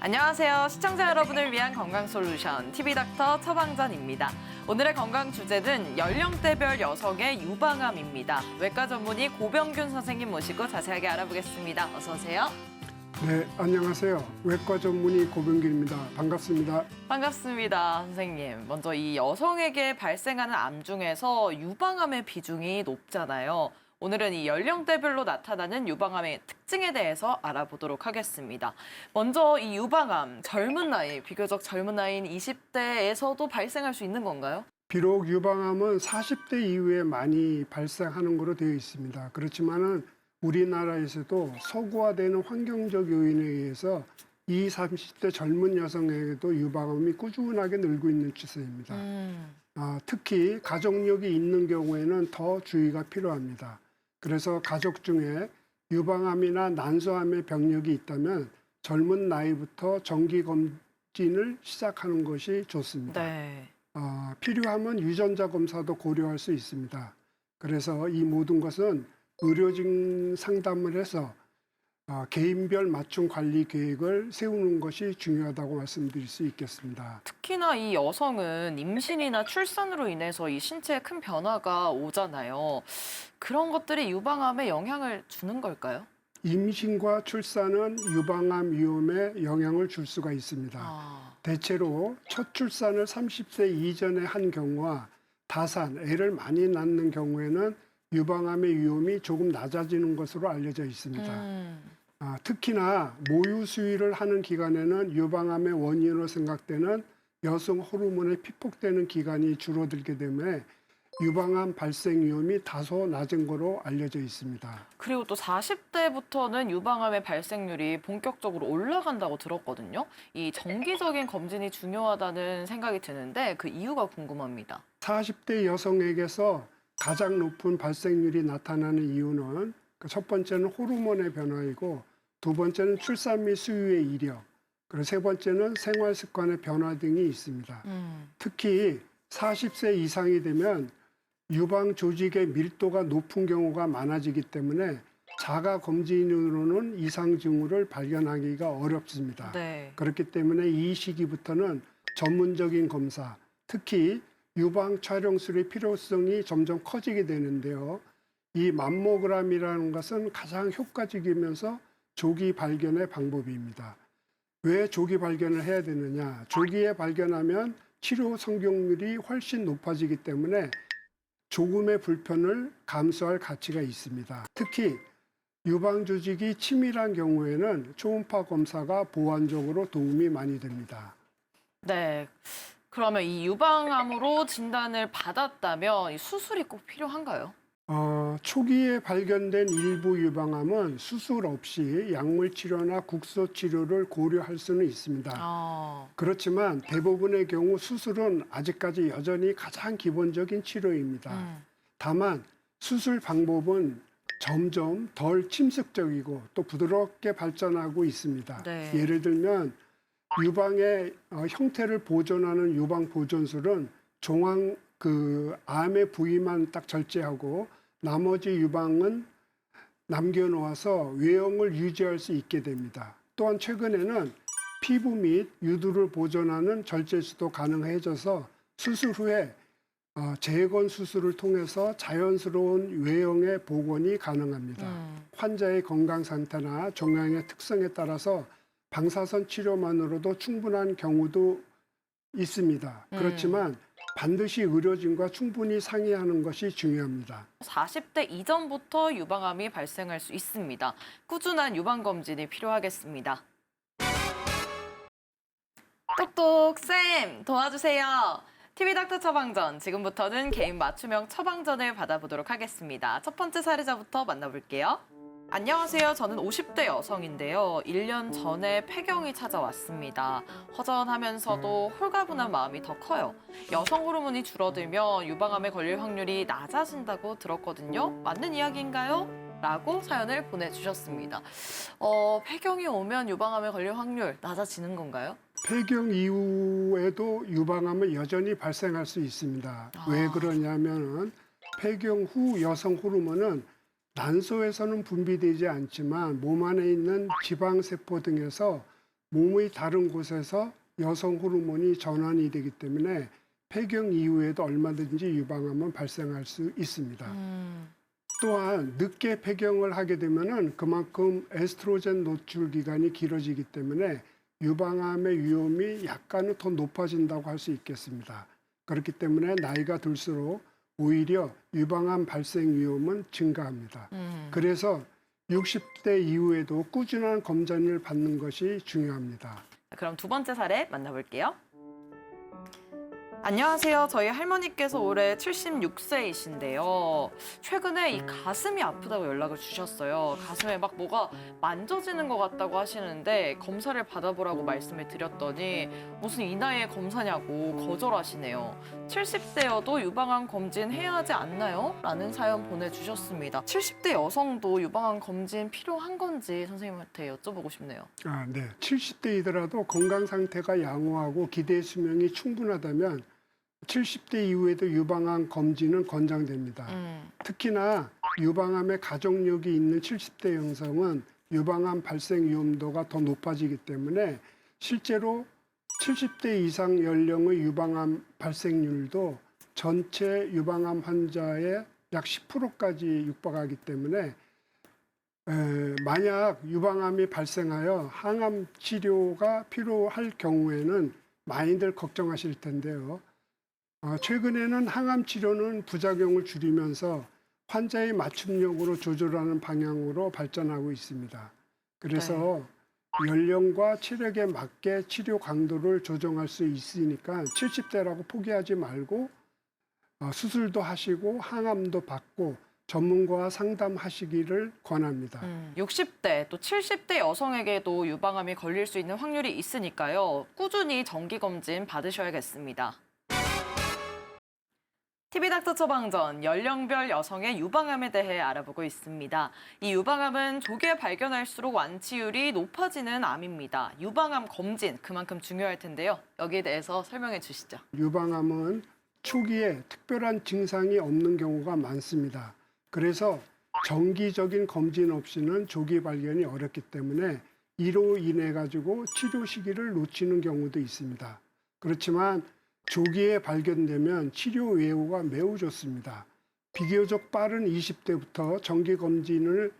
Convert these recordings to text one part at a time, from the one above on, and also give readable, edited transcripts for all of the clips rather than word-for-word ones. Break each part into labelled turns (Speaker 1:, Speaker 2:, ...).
Speaker 1: 안녕하세요. 시청자 여러분을 위한 건강솔루션 TV닥터 처방전입니다. 오늘의 건강 주제는 연령대별 여성의 유방암입니다. 외과 전문의 고병균 선생님 모시고 자세하게 알아보겠습니다. 어서 오세요.
Speaker 2: 네, 안녕하세요. 외과 전문의 고병길입니다. 반갑습니다.
Speaker 1: 반갑습니다, 선생님. 먼저 이 여성에게 발생하는 암 중에서 유방암의 비중이 높잖아요. 오늘은 이 연령대별로 나타나는 유방암의 특징에 대해서 알아보도록 하겠습니다. 먼저 이 유방암, 젊은 나이, 비교적 젊은 나이인 20대에서도 발생할 수 있는 건가요?
Speaker 2: 비록 유방암은 40대 이후에 많이 발생하는 것으로 되어 있습니다. 그렇지만은 우리나라에서도 서구화되는 환경적 요인에 의해서 20, 30대 젊은 여성에게도 유방암이 꾸준하게 늘고 있는 추세입니다. 특히 가족력이 있는 경우에는 더 주의가 필요합니다. 그래서 가족 중에 유방암이나 난소암의 병력이 있다면 젊은 나이부터 정기 검진을 시작하는 것이 좋습니다.
Speaker 1: 네.
Speaker 2: 필요하면 유전자 검사도 고려할 수 있습니다. 그래서 이 모든 것은 의료진 상담을 해서 개인별 맞춤 관리 계획을 세우는 것이 중요하다고 말씀드릴 수 있겠습니다.
Speaker 1: 특히나 이 여성은 임신이나 출산으로 인해서 이 신체에 큰 변화가 오잖아요. 그런 것들이 유방암에 영향을 주는 걸까요?
Speaker 2: 임신과 출산은 유방암 위험에 영향을 줄 수가 있습니다. 대체로 첫 출산을 30세 이전에 한 경우와 다산, 애를 많이 낳는 경우에는 유방암의 위험이 조금 낮아지는 것으로 알려져 있습니다. 특히나 모유 수유를 하는 기간에는 유방암의 원인으로 생각되는 여성 호르몬이 피폭되는 기간이 줄어들게 되면 유방암 발생 위험이 다소 낮은 것으로 알려져 있습니다.
Speaker 1: 그리고 또 40대부터는 유방암의 발생률이 본격적으로 올라간다고 들었거든요. 이 정기적인 검진이 중요하다는 생각이 드는데 그 이유가 궁금합니다.
Speaker 2: 40대 여성에게서 가장 높은 발생률이 나타나는 이유는 첫 번째는 호르몬의 변화이고 두 번째는 출산 및 수유의 이력, 그리고 세 번째는 생활 습관의 변화 등이 있습니다. 특히 40세 이상이 되면 유방 조직의 밀도가 높은 경우가 많아지기 때문에 자가 검진으로는 이상 징후를 발견하기가 어렵습니다.
Speaker 1: 네.
Speaker 2: 그렇기 때문에 이 시기부터는 전문적인 검사, 특히 유방 촬영술의 필요성이 점점 커지게 되는데요. 이 맘모그램이라는 것은 가장 효과적이면서 조기 발견의 방법입니다. 왜 조기 발견을 해야 되느냐? 조기에 발견하면 치료 성공률이 훨씬 높아지기 때문에 조금의 불편을 감수할 가치가 있습니다. 특히 유방 조직이 치밀한 경우에는 초음파 검사가 보완적으로 도움이 많이 됩니다.
Speaker 1: 네. 그러면 이 유방암으로 진단을 받았다면 이 수술이 꼭 필요한가요?
Speaker 2: 초기에 발견된 일부 유방암은 수술 없이 약물 치료나 국소 치료를 고려할 수는 있습니다. 그렇지만 대부분의 경우 수술은 아직까지 여전히 가장 기본적인 치료입니다. 다만 수술 방법은 점점 덜 침습적이고 또 부드럽게 발전하고 있습니다.
Speaker 1: 네.
Speaker 2: 예를 들면 유방의 형태를 보존하는 유방 보존술은 종양 암의 부위만 딱 절제하고 나머지 유방은 남겨놓아서 외형을 유지할 수 있게 됩니다. 또한 최근에는 피부 및 유두를 보존하는 절제술도 가능해져서 수술 후에 재건 수술을 통해서 자연스러운 외형의 복원이 가능합니다. 환자의 건강 상태나 종양의 특성에 따라서 방사선 치료만으로도 충분한 경우도 있습니다. 그렇지만 반드시 의료진과 충분히 상의하는 것이 중요합니다.
Speaker 1: 40대 이전부터 유방암이 발생할 수 있습니다. 꾸준한 유방검진이 필요하겠습니다. 똑똑쌤 도와주세요. TV닥터 처방전, 지금부터는 개인 맞춤형 처방전을 받아보도록 하겠습니다. 첫 번째 사례자부터 만나볼게요. 안녕하세요. 저는 50대 여성인데요. 1년 전에 폐경이 찾아왔습니다. 허전하면서도 홀가분한 마음이 더 커요. 여성 호르몬이 줄어들면 유방암에 걸릴 확률이 낮아진다고 들었거든요. 맞는 이야기인가요? 라고 사연을 보내주셨습니다. 폐경이 오면 유방암에 걸릴 확률 낮아지는 건가요?
Speaker 2: 폐경 이후에도 유방암은 여전히 발생할 수 있습니다. 왜 그러냐면 폐경 후 여성 호르몬은 난소에서는 분비되지 않지만 몸 안에 있는 지방세포 등에서 몸의 다른 곳에서 여성 호르몬이 전환이 되기 때문에 폐경 이후에도 얼마든지 유방암은 발생할 수 있습니다. 또한 늦게 폐경을 하게 되면은 그만큼 에스트로겐 노출 기간이 길어지기 때문에 유방암의 위험이 약간은 더 높아진다고 할 수 있겠습니다. 그렇기 때문에 나이가 들수록 오히려 유방암 발생 위험은 증가합니다. 그래서 60대 이후에도 꾸준한 검진을 받는 것이 중요합니다.
Speaker 1: 그럼 두 번째 사례 만나볼게요. 안녕하세요. 저희 할머니께서 올해 76세이신데요. 최근에 이 가슴이 아프다고 연락을 주셨어요. 가슴에 막 뭐가 만져지는 것 같다고 하시는데 검사를 받아보라고 말씀을 드렸더니 무슨 이 나이에 검사냐고 거절하시네요. 70대여도 유방암 검진 해야 하지 않나요? 라는 사연 보내주셨습니다. 70대 여성도 유방암 검진 필요한 건지 선생님한테 여쭤보고 싶네요.
Speaker 2: 네. 70대이더라도 건강 상태가 양호하고 기대 수명이 충분하다면 70대 이후에도 유방암 검진은 권장됩니다. 특히나 유방암의 가족력이 있는 70대 여성은 유방암 발생 위험도가 더 높아지기 때문에 실제로 70대 이상 연령의 유방암 발생률도 전체 유방암 환자의 약 10%까지 육박하기 때문에 만약 유방암이 발생하여 항암 치료가 필요할 경우에는 많이들 걱정하실 텐데요. 최근에는 항암 치료는 부작용을 줄이면서 환자의 맞춤형으로 조절하는 방향으로 발전하고 있습니다. 그래서 연령과 체력에 맞게 치료 강도를 조정할 수 있으니까 70대라고 포기하지 말고 수술도 하시고 항암도 받고 전문가와 상담하시기를 권합니다.
Speaker 1: 60대 또 70대 여성에게도 유방암이 걸릴 수 있는 확률이 있으니까요. 꾸준히 정기검진 받으셔야겠습니다. TV닥터 처방전, 연령별 여성의 유방암에 대해 알아보고 있습니다. 이 유방암은 조기에 발견할수록 완치율이 높아지는 암입니다. 유방암 검진 그만큼 중요할 텐데요. 여기에 대해서 설명해 주시죠.
Speaker 2: 유방암은 초기에 특별한 증상이 없는 경우가 많습니다. 그래서 정기적인 검진 없이는 조기 발견이 어렵기 때문에 이로 인해 가지고 치료 시기를 놓치는 경우도 있습니다. 그렇지만 조기에 발견되면 치료 예후가 매우 좋습니다. 비교적 빠른 20대부터 정기 검진을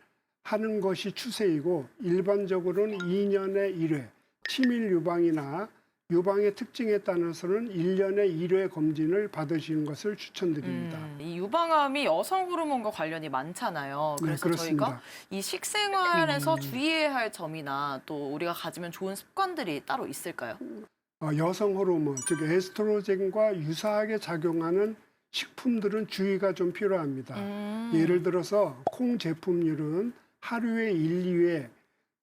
Speaker 2: 하는 것이 추세이고 일반적으로는 2년에 1회, 치밀 유방이나 유방의 특징에 따라서는 1년에 1회 검진을 받으시는 것을 추천드립니다.
Speaker 1: 이 유방암이 여성 호르몬과 관련이 많잖아요. 그래서
Speaker 2: 그렇습니다.
Speaker 1: 저희가 이 식생활에서 주의해야 할 점이나 또 우리가 가지면 좋은 습관들이 따로 있을까요?
Speaker 2: 여성 호르몬, 즉 에스트로겐과 유사하게 작용하는 식품들은 주의가 좀 필요합니다. 예를 들어서 콩 제품류는 하루에 1, 2회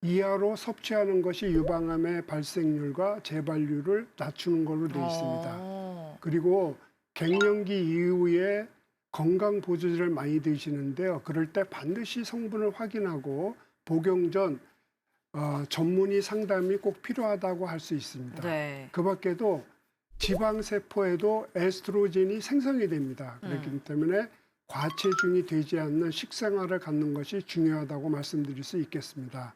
Speaker 2: 이하로 섭취하는 것이 유방암의 발생률과 재발률을 낮추는 걸로 되어 있습니다. 그리고 갱년기 이후에 건강보조제를 많이 드시는데요. 그럴 때 반드시 성분을 확인하고 복용 전 전문의 상담이 꼭 필요하다고 할 수 있습니다.
Speaker 1: 네.
Speaker 2: 그 밖에도 지방세포에도 에스트로겐이 생성이 됩니다. 그렇기 때문에 과체중이 되지 않는 식생활을 갖는 것이 중요하다고 말씀드릴 수 있겠습니다.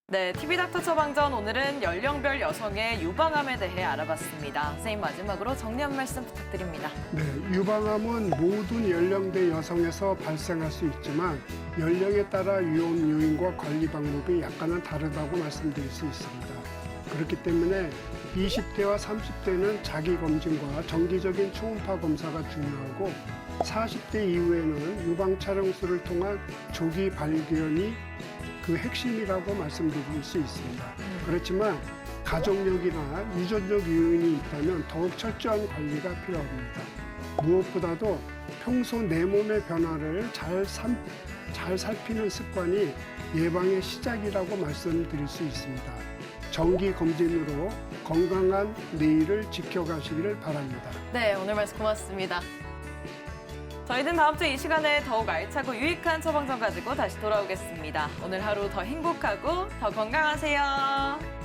Speaker 1: 네, TV닥터 처방전 오늘은 연령별 여성의 유방암에 대해 알아봤습니다. 선생님 마지막으로 정리 한 말씀 부탁드립니다.
Speaker 2: 네, 유방암은 모든 연령대 여성에서 발생할 수 있지만 연령에 따라 위험 요인과 관리 방법이 약간은 다르다고 말씀드릴 수 있습니다. 그렇기 때문에 20대와 30대는 자기 검진과 정기적인 초음파 검사가 중요하고 40대 이후에는 유방 촬영술을 통한 조기 발견이 그 핵심이라고 말씀드릴 수 있습니다. 그렇지만 가족력이나 유전적 요인이 있다면 더욱 철저한 관리가 필요합니다. 무엇보다도 평소 내 몸의 변화를 잘 살피는 습관이 예방의 시작이라고 말씀드릴 수 있습니다. 정기 검진으로 건강한 내일을 지켜가시기를 바랍니다.
Speaker 1: 네, 오늘 말씀 고맙습니다. 저희는 다음 주 이 시간에 더욱 알차고 유익한 처방전 가지고 다시 돌아오겠습니다. 오늘 하루 더 행복하고 더 건강하세요.